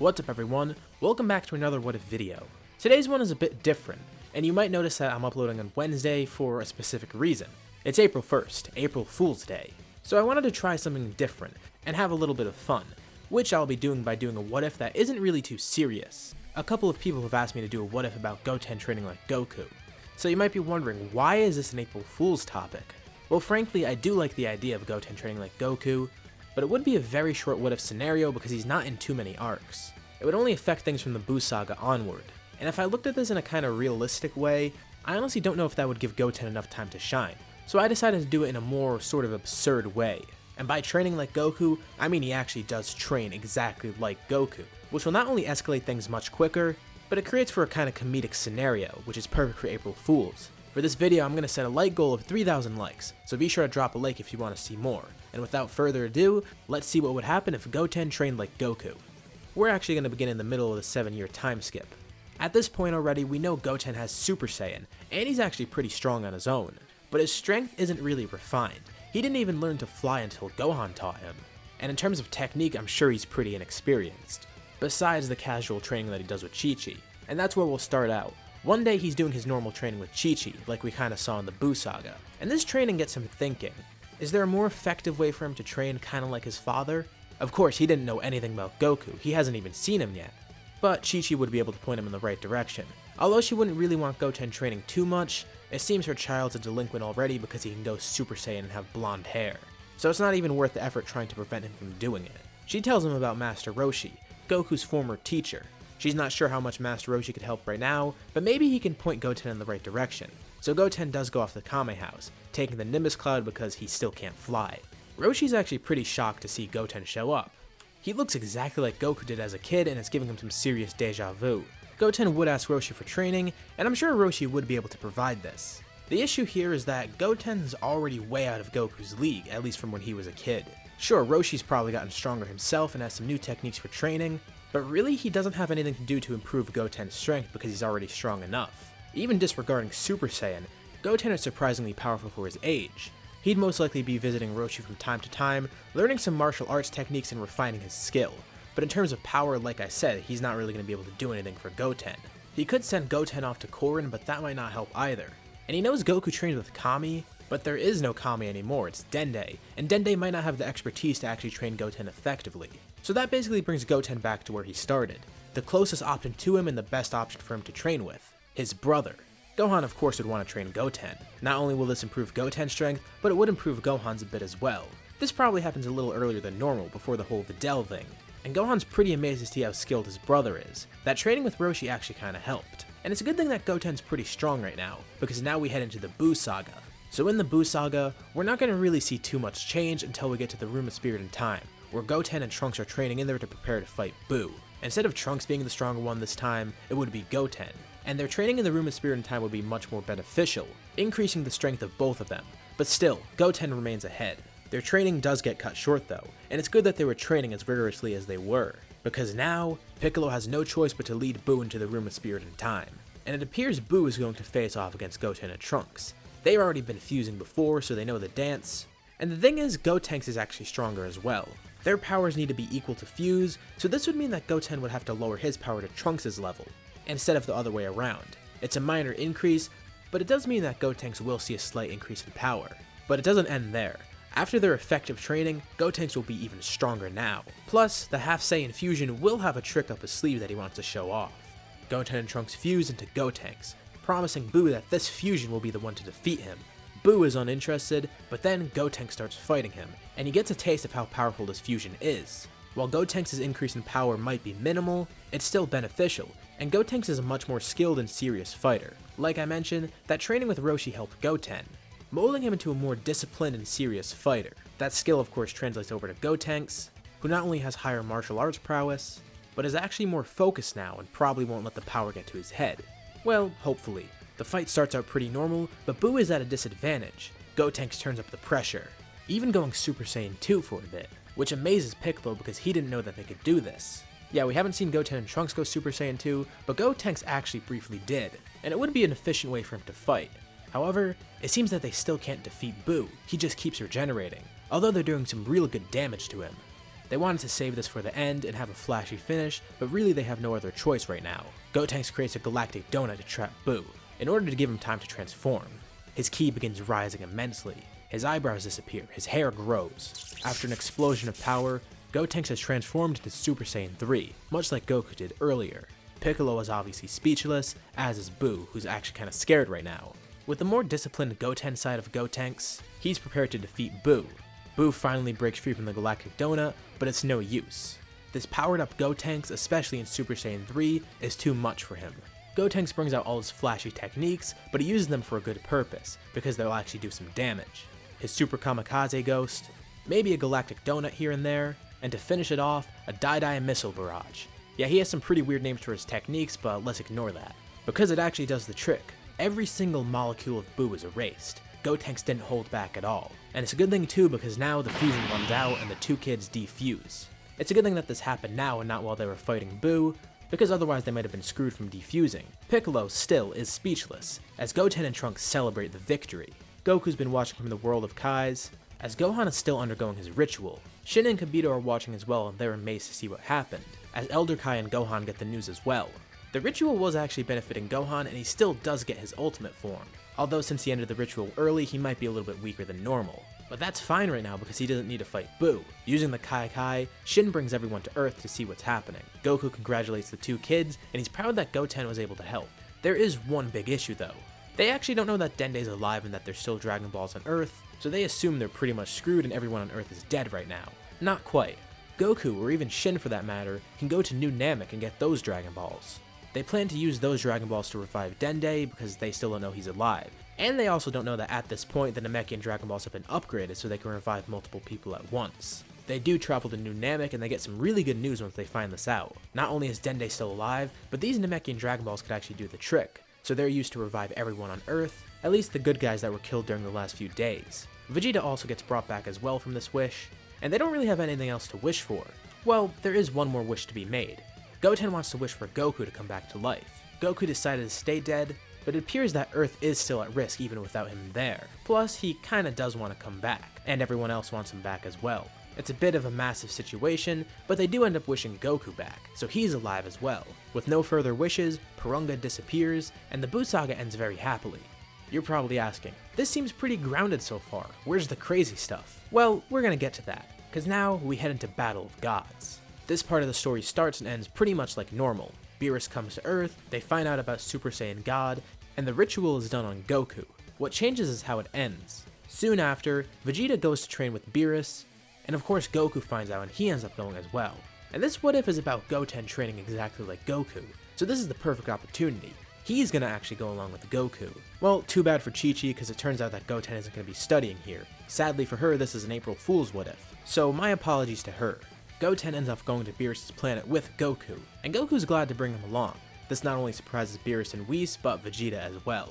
What's up everyone, welcome back to another What If video. Today's one is a bit different, and you might notice that I'm uploading on Wednesday for a specific reason. It's April 1st, April Fool's Day. So I wanted to try something different, and have a little bit of fun, which I'll be doing by doing a what if that isn't really too serious. A couple of people have asked me to do a what if about Goten training like Goku. So you might be wondering, why is this an April Fool's topic? Well, frankly, I do like the idea of Goten training like Goku, but it would be a very short what if scenario because he's not in too many arcs. It would only affect things from the Buu Saga onward, and if I looked at this in a kind of realistic way, I honestly don't know if that would give Goten enough time to shine, so I decided to do it in a more sort of absurd way. And by training like Goku, I mean he actually does train exactly like Goku, which will not only escalate things much quicker, but it creates for a kind of comedic scenario, which is perfect for April Fools. For this video, I'm going to set a like goal of 3,000 likes, so be sure to drop a like if you want to see more. And without further ado, let's see what would happen if Goten trained like Goku. We're actually going to begin in the middle of the 7-year time skip. At this point already, we know Goten has Super Saiyan, and he's actually pretty strong on his own. But his strength isn't really refined. He didn't even learn to fly until Gohan taught him. And in terms of technique, I'm sure he's pretty inexperienced. Besides the casual training that he does with Chi-Chi. And that's where we'll start out. One day he's doing his normal training with Chi-Chi, like we kinda saw in the Buu Saga. And this training gets him thinking, is there a more effective way for him to train kinda like his father? Of course, he didn't know anything about Goku, he hasn't even seen him yet. But Chi-Chi would be able to point him in the right direction. Although she wouldn't really want Goten training too much, it seems her child's a delinquent already because he can go Super Saiyan and have blonde hair. So it's not even worth the effort trying to prevent him from doing it. She tells him about Master Roshi, Goku's former teacher. She's not sure how much Master Roshi could help right now, but maybe he can point Goten in the right direction. So Goten does go off the Kame house, taking the Nimbus Cloud because he still can't fly. Roshi's actually pretty shocked to see Goten show up. He looks exactly like Goku did as a kid and it's giving him some serious deja vu. Goten would ask Roshi for training, and I'm sure Roshi would be able to provide this. The issue here is that Goten's already way out of Goku's league, at least from when he was a kid. Sure, Roshi's probably gotten stronger himself and has some new techniques for training, but really he doesn't have anything to do to improve Goten's strength because he's already strong enough. Even disregarding Super Saiyan, Goten is surprisingly powerful for his age. He'd most likely be visiting Roshi from time to time, learning some martial arts techniques and refining his skill. But in terms of power, like I said, he's not really going to be able to do anything for Goten. He could send Goten off to Korin, but that might not help either. And he knows Goku trained with Kami, but there is no Kami anymore, it's Dende, and Dende might not have the expertise to actually train Goten effectively. So that basically brings Goten back to where he started, the closest option to him and the best option for him to train with, his brother. Gohan of course would want to train Goten. Not only will this improve Goten's strength, but it would improve Gohan's a bit as well. This probably happens a little earlier than normal, before the whole Videl thing. And Gohan's pretty amazed to see how skilled his brother is. That training with Roshi actually kinda helped. And it's a good thing that Goten's pretty strong right now, because now we head into the Buu Saga. So in the Buu Saga, we're not going to really see too much change until we get to the Room of Spirit and Time, where Goten and Trunks are training in there to prepare to fight Buu. Instead of Trunks being the stronger one this time, it would be Goten. And their training in the Room of Spirit and Time would be much more beneficial, increasing the strength of both of them. But still, Goten remains ahead. Their training does get cut short though, and it's good that they were training as rigorously as they were, because now, Piccolo has no choice but to lead Buu into the Room of Spirit and Time. And it appears Buu is going to face off against Goten and Trunks. They've already been fusing before, so they know the dance. And the thing is, Gotenks is actually stronger as well. Their powers need to be equal to fuse, so this would mean that Goten would have to lower his power to Trunks' level, instead of the other way around. It's a minor increase, but it does mean that Gotenks will see a slight increase in power. But it doesn't end there. After their effective training, Gotenks will be even stronger now. Plus, the Half Saiyan fusion will have a trick up his sleeve that he wants to show off. Goten and Trunks fuse into Gotenks, promising Buu that this fusion will be the one to defeat him. Buu is uninterested, but then Gotenks starts fighting him, and he gets a taste of how powerful this fusion is. While Gotenks' increase in power might be minimal, it's still beneficial, and Gotenks is a much more skilled and serious fighter. Like I mentioned, that training with Roshi helped Goten, molding him into a more disciplined and serious fighter. That skill of course translates over to Gotenks, who not only has higher martial arts prowess, but is actually more focused now and probably won't let the power get to his head. Well, hopefully. The fight starts out pretty normal, but Buu is at a disadvantage. Gotenks turns up the pressure, even going Super Saiyan 2 for a bit, which amazes Piccolo because he didn't know that they could do this. Yeah, we haven't seen Goten and Trunks go Super Saiyan 2, but Gotenks actually briefly did, and it would be an efficient way for him to fight. However, it seems that they still can't defeat Buu, he just keeps regenerating, although they're doing some real good damage to him. They wanted to save this for the end and have a flashy finish, but really they have no other choice right now. Goten creates a galactic donut to trap Buu, in order to give him time to transform. His ki begins rising immensely. His eyebrows disappear, his hair grows. After an explosion of power, Goten has transformed into Super Saiyan 3, much like Goku did earlier. Piccolo is obviously speechless, as is Buu, who's actually kinda scared right now. With the more disciplined Goten side of Gotenks, he's prepared to defeat Buu. Buu finally breaks free from the galactic donut, but it's no use. This powered up Gotenks, especially in Super Saiyan 3, is too much for him. Gotenks brings out all his flashy techniques, but he uses them for a good purpose, because they'll actually do some damage. His Super Kamikaze Ghost, maybe a galactic donut here and there, and to finish it off, a Dai missile barrage. Yeah, he has some pretty weird names for his techniques, but let's ignore that. Because it actually does the trick. Every single molecule of Buu is erased. Gotenks didn't hold back at all. And it's a good thing too, because now the fusion runs out and the two kids defuse. It's a good thing that this happened now and not while they were fighting Buu, because otherwise they might have been screwed from defusing. Piccolo still is speechless, as Goten and Trunks celebrate the victory. Goku's been watching from the world of Kai's, as Gohan is still undergoing his ritual. Shin and Kibito are watching as well, and they're amazed to see what happened, as Elder Kai and Gohan get the news as well. The ritual was actually benefiting Gohan, and he still does get his ultimate form. Although since he ended the ritual early, he might be a little bit weaker than normal. But that's fine right now because he doesn't need to fight Buu. Using the Kai, Shin brings everyone to Earth to see what's happening. Goku congratulates the two kids, and he's proud that Goten was able to help. There is one big issue though. They actually don't know that Dende's alive and that there's still Dragon Balls on Earth, so they assume they're pretty much screwed and everyone on Earth is dead right now. Not quite. Goku, or even Shin for that matter, can go to New Namek and get those Dragon Balls. They plan to use those Dragon Balls to revive Dende because they still don't know he's alive. And they also don't know that at this point the Namekian Dragon Balls have been upgraded so they can revive multiple people at once. They do travel to New Namek and they get some really good news once they find this out. Not only is Dende still alive, but these Namekian Dragon Balls could actually do the trick. So they're used to revive everyone on Earth, at least the good guys that were killed during the last few days. Vegeta also gets brought back as well from this wish, and they don't really have anything else to wish for. Well, there is one more wish to be made. Goten wants to wish for Goku to come back to life. Goku decided to stay dead, but it appears that Earth is still at risk even without him there. Plus, he kinda does want to come back, and everyone else wants him back as well. It's a bit of a massive situation, but they do end up wishing Goku back, so he's alive as well. With no further wishes, Porunga disappears, and the Buu Saga ends very happily. You're probably asking, this seems pretty grounded so far, where's the crazy stuff? Well, we're gonna get to that, because now we head into Battle of Gods. This part of the story starts and ends pretty much like normal. Beerus comes to Earth, they find out about Super Saiyan God, and the ritual is done on Goku. What changes is how it ends. Soon after, Vegeta goes to train with Beerus, and of course Goku finds out and he ends up going as well. And this what if is about Goten training exactly like Goku, so this is the perfect opportunity. He's gonna actually go along with Goku. Well, too bad for Chi-Chi because it turns out that Goten isn't gonna be studying here. Sadly for her, this is an April Fool's what if, so my apologies to her. Goten ends up going to Beerus' planet with Goku, and Goku's glad to bring him along. This not only surprises Beerus and Whis, but Vegeta as well.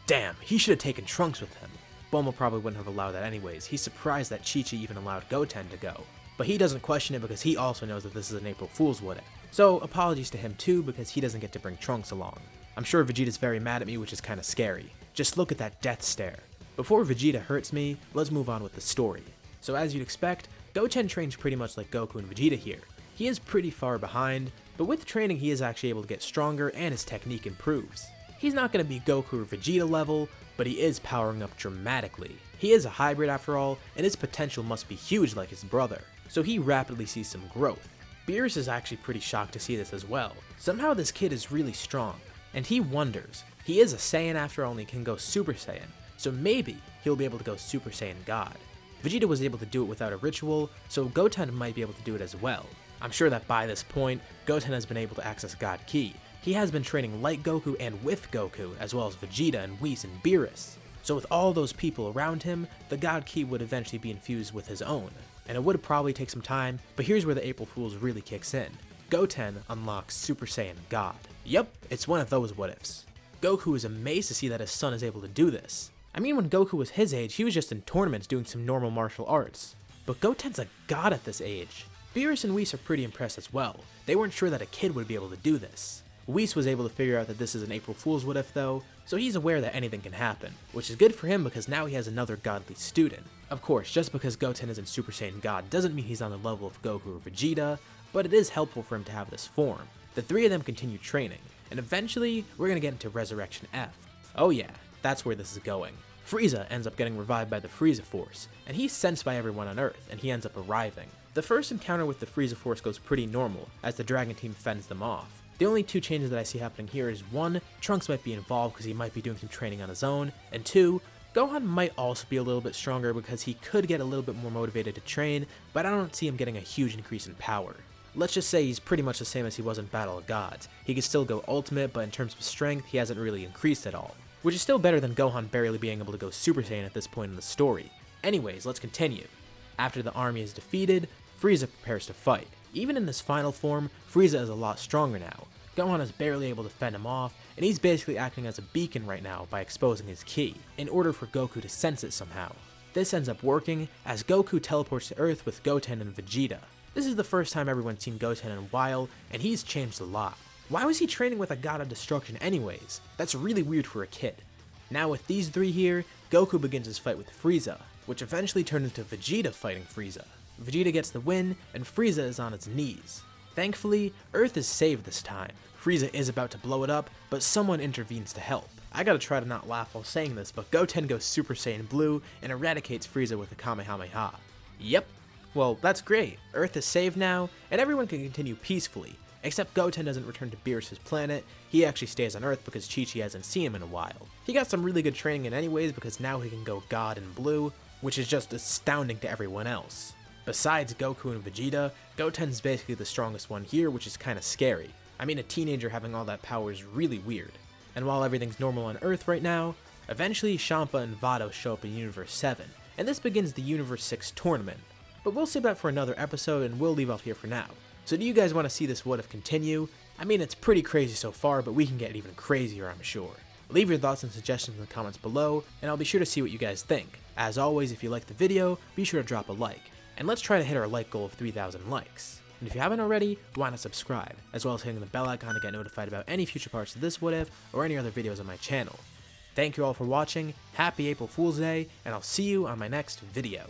Damn, he should have taken Trunks with him. Bulma probably wouldn't have allowed that anyways. He's surprised that Chi-Chi even allowed Goten to go. But he doesn't question it because he also knows that this is an April Fool's what if. So apologies to him too because he doesn't get to bring Trunks along. I'm sure Vegeta's very mad at me, which is kinda scary. Just look at that death stare. Before Vegeta hurts me, let's move on with the story. So as you'd expect, Goten trains pretty much like Goku and Vegeta here. He is pretty far behind, but with training he is actually able to get stronger and his technique improves. He's not going to be Goku or Vegeta level, but he is powering up dramatically. He is a hybrid after all, and his potential must be huge like his brother, so he rapidly sees some growth. Beerus is actually pretty shocked to see this as well. Somehow this kid is really strong, and he wonders, he is a Saiyan after all and he can go Super Saiyan, so maybe he'll be able to go Super Saiyan God. Vegeta was able to do it without a ritual, so Goten might be able to do it as well. I'm sure that by this point, Goten has been able to access God Ki. He has been training like Goku and with Goku, as well as Vegeta and Whis and Beerus. So with all those people around him, the God Ki would eventually be infused with his own. And it would probably take some time, but here's where the April Fools really kicks in. Goten unlocks Super Saiyan God. Yep, it's one of those what ifs. Goku is amazed to see that his son is able to do this. I mean, when Goku was his age, he was just in tournaments doing some normal martial arts. But Goten's a god at this age. Beerus and Whis are pretty impressed as well. They weren't sure that a kid would be able to do this. Whis was able to figure out that this is an April Fool's what if though, so he's aware that anything can happen, which is good for him because now he has another godly student. Of course, just because Goten isn't Super Saiyan God doesn't mean he's on the level of Goku or Vegeta, but it is helpful for him to have this form. The three of them continue training, and eventually, we're gonna get into Resurrection F. Oh yeah, that's where this is going. Frieza ends up getting revived by the Frieza Force, and he's sensed by everyone on Earth, and he ends up arriving. The first encounter with the Frieza Force goes pretty normal, as the Dragon Team fends them off. The only two changes that I see happening here is 1, Trunks might be involved because he might be doing some training on his own, and 2, Gohan might also be a little bit stronger because he could get a little bit more motivated to train, but I don't see him getting a huge increase in power. Let's just say he's pretty much the same as he was in Battle of Gods. He can still go ultimate, but in terms of strength, he hasn't really increased at all, which is still better than Gohan barely being able to go Super Saiyan at this point in the story. Anyways, let's continue. After the army is defeated, Frieza prepares to fight. Even in this final form, Frieza is a lot stronger now. Gohan is barely able to fend him off, and he's basically acting as a beacon right now by exposing his ki, in order for Goku to sense it somehow. This ends up working, as Goku teleports to Earth with Goten and Vegeta. This is the first time everyone's seen Goten in a while, and he's changed a lot. Why was he training with a god of destruction anyways? That's really weird for a kid. Now with these three here, Goku begins his fight with Frieza, which eventually turned into Vegeta fighting Frieza. Vegeta gets the win, and Frieza is on its knees. Thankfully, Earth is saved this time. Frieza is about to blow it up, but someone intervenes to help. I gotta try to not laugh while saying this, but Goten goes Super Saiyan Blue and eradicates Frieza with a Kamehameha. Yep. Well, that's great. Earth is saved now, and everyone can continue peacefully, except Goten doesn't return to Beerus' planet. He actually stays on Earth because Chi-Chi hasn't seen him in a while. He got some really good training in anyways because now he can go God in Blue, which is just astounding to everyone else. Besides Goku and Vegeta, Goten's basically the strongest one here, which is kinda scary. I mean, a teenager having all that power is really weird. And while everything's normal on Earth right now, eventually Champa and Vados show up in Universe 7, and this begins the Universe 6 tournament. But we'll save that for another episode, and we'll leave off here for now. So do you guys want to see this what if continue? I mean, it's pretty crazy so far, but we can get even crazier, I'm sure. Leave your thoughts and suggestions in the comments below, and I'll be sure to see what you guys think. As always, if you liked the video, be sure to drop a like. And let's try to hit our like goal of 3,000 likes. And if you haven't already, why not subscribe, as well as hitting the bell icon to get notified about any future parts of this what if, or any other videos on my channel. Thank you all for watching, happy April Fool's Day, and I'll see you on my next video.